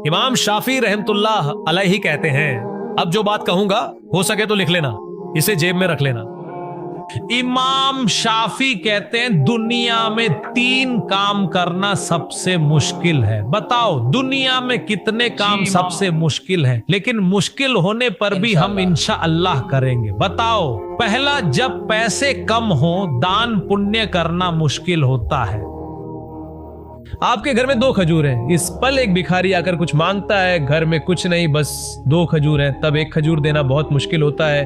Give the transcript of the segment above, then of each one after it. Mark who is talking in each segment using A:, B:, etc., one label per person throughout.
A: इमाम शाफी रहमतुल्लाह अलैहि कहते हैं, अब जो बात कहूंगा हो सके तो लिख लेना, इसे जेब में रख लेना। इमाम शाफी कहते हैं दुनिया में 3 काम करना सबसे मुश्किल है। बताओ दुनिया में कितने काम सबसे मुश्किल है, लेकिन मुश्किल होने पर भी हम इंशाअल्लाह करेंगे। बताओ, पहला, जब पैसे कम हो दान पुण्य करना मुश्किल होता है। आपके घर में 2 खजूर हैं, इस पल एक भिखारी आकर कुछ मांगता है, घर में कुछ नहीं, बस 2 खजूर हैं, तब 1 खजूर देना बहुत मुश्किल होता है।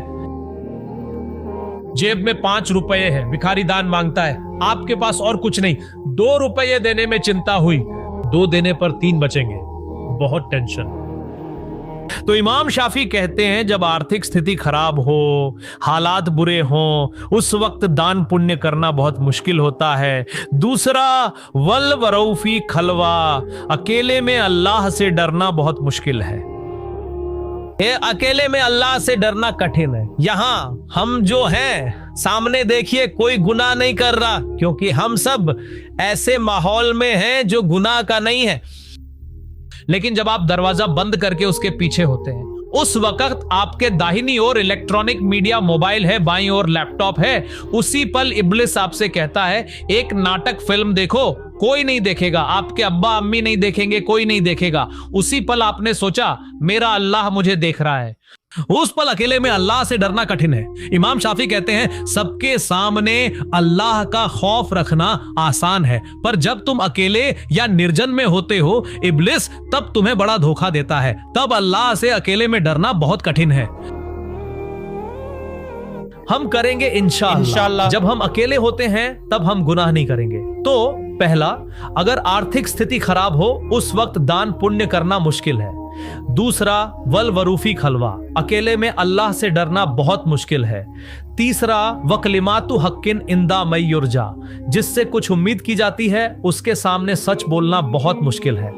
A: जेब में 5 रुपए है, भिखारी दान मांगता है, आपके पास और कुछ नहीं, 2 रुपये देने में चिंता हुई, 2 देने पर 3 बचेंगे, बहुत टेंशन। तो इमाम शाफी कहते हैं जब आर्थिक स्थिति खराब हो, हालात बुरे हों, उस वक्त दान पुण्य करना बहुत मुश्किल होता है। दूसरा, वल वरौफी खलवा, अकेले में अल्लाह से डरना बहुत मुश्किल है। अकेले में अल्लाह से डरना कठिन है। यहां हम जो हैं सामने देखिए कोई गुनाह नहीं कर रहा, क्योंकि हम सब ऐसे माहौल में हैं जो गुनाह का नहीं है। लेकिन जब आप दरवाजा बंद करके उसके पीछे होते हैं, उस वक्त आपके दाहिनी ओर इलेक्ट्रॉनिक मीडिया मोबाइल है, बाईं ओर लैपटॉप है। उसी पल इब्लिस आपसे कहता है एक नाटक फिल्म देखो, कोई नहीं देखेगा, आपके अब्बा अम्मी नहीं देखेंगे, कोई नहीं देखेगा। उसी पल आपने सोचा मेरा अल्लाह मुझे देख रहा है। उस पल अकेले में अल्लाह से डरना कठिन है। इमाम शाफी कहते हैं सबके सामने अल्लाह का खौफ रखना आसान है, पर जब तुम अकेले या निर्जन में होते हो, इब्लिस तब तुम्हें बड़ा धोखा देता है। तब अल्लाह से अकेले में डरना बहुत कठिन है। हम करेंगे इंशाअल्लाह। जब हम अकेले होते हैं तब हम गुनाह नहीं करेंगे। तो पहला, अगर आर्थिक स्थिति खराब हो उस वक्त दान पुण्य करना मुश्किल है। दूसरा, वल वरूफी खलवा, अकेले में अल्लाह से डरना बहुत मुश्किल है। तीसरा, वकलिमातु हक्किन इंदा मई युरजा, जिससे कुछ उम्मीद की जाती है उसके सामने सच बोलना बहुत मुश्किल है।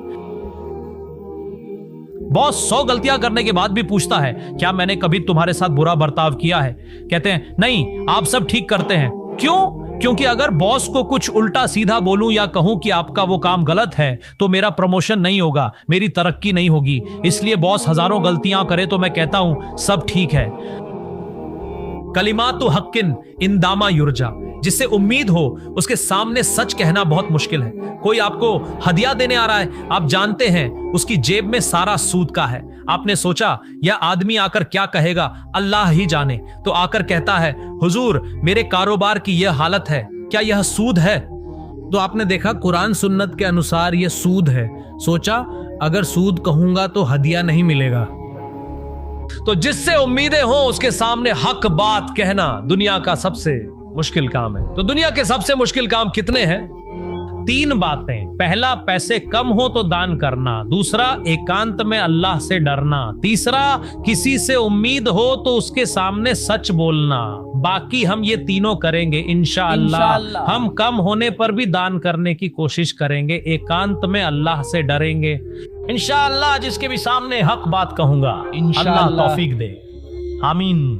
A: बॉस 100 गलतियां करने के बाद भी पूछता है क्या मैंने कभी तुम्हारे साथ बुरा बर्ताव किया है? कहते हैं नहीं, आप सब ठीक करते हैं। क्यों? क्योंकि अगर बॉस को कुछ उल्टा सीधा बोलूं या कहूं कि आपका वो काम गलत है तो मेरा प्रमोशन नहीं होगा, मेरी तरक्की नहीं होगी। इसलिए बॉस हजारों गलतियां करे तो मैं कहता हूं सब ठीक है। कलिमातु हक्किन इंदामा युरजा, जिससे उम्मीद हो उसके सामने सच कहना बहुत मुश्किल है। कोई आपको हदिया देने आ रहा है, आप जानते हैं उसकी जेब में सारा सूद का है। आपने सोचा यह आदमी आकर क्या कहेगा, अल्लाह ही जाने। तो आकर कहता है हुजूर मेरे कारोबार की यह हालत है, क्या यह सूद है? तो आपने देखा कुरान सुन्नत के अनुसार यह सूद है। सोचा अगर सूद कहूंगा तो हदिया नहीं मिलेगा। तो जिससे उम्मीदें हो उसके सामने हक बात कहना दुनिया का सबसे मुश्किल काम है। तो दुनिया के सबसे मुश्किल काम कितने हैं? 3 बातें। पहला, पैसे कम हो तो दान करना। दूसरा, एकांत में अल्लाह से डरना। तीसरा, किसी से उम्मीद हो तो उसके सामने सच बोलना। बाकी हम ये तीनों करेंगे इंशाअल्लाह। हम कम होने पर भी दान करने की कोशिश करेंगे, एकांत में अल्लाह से डरेंगे इंशाअल्लाह। जिसके भी सामने हक बात कहूंगा, अल्लाह तौफीक दे। आमीन।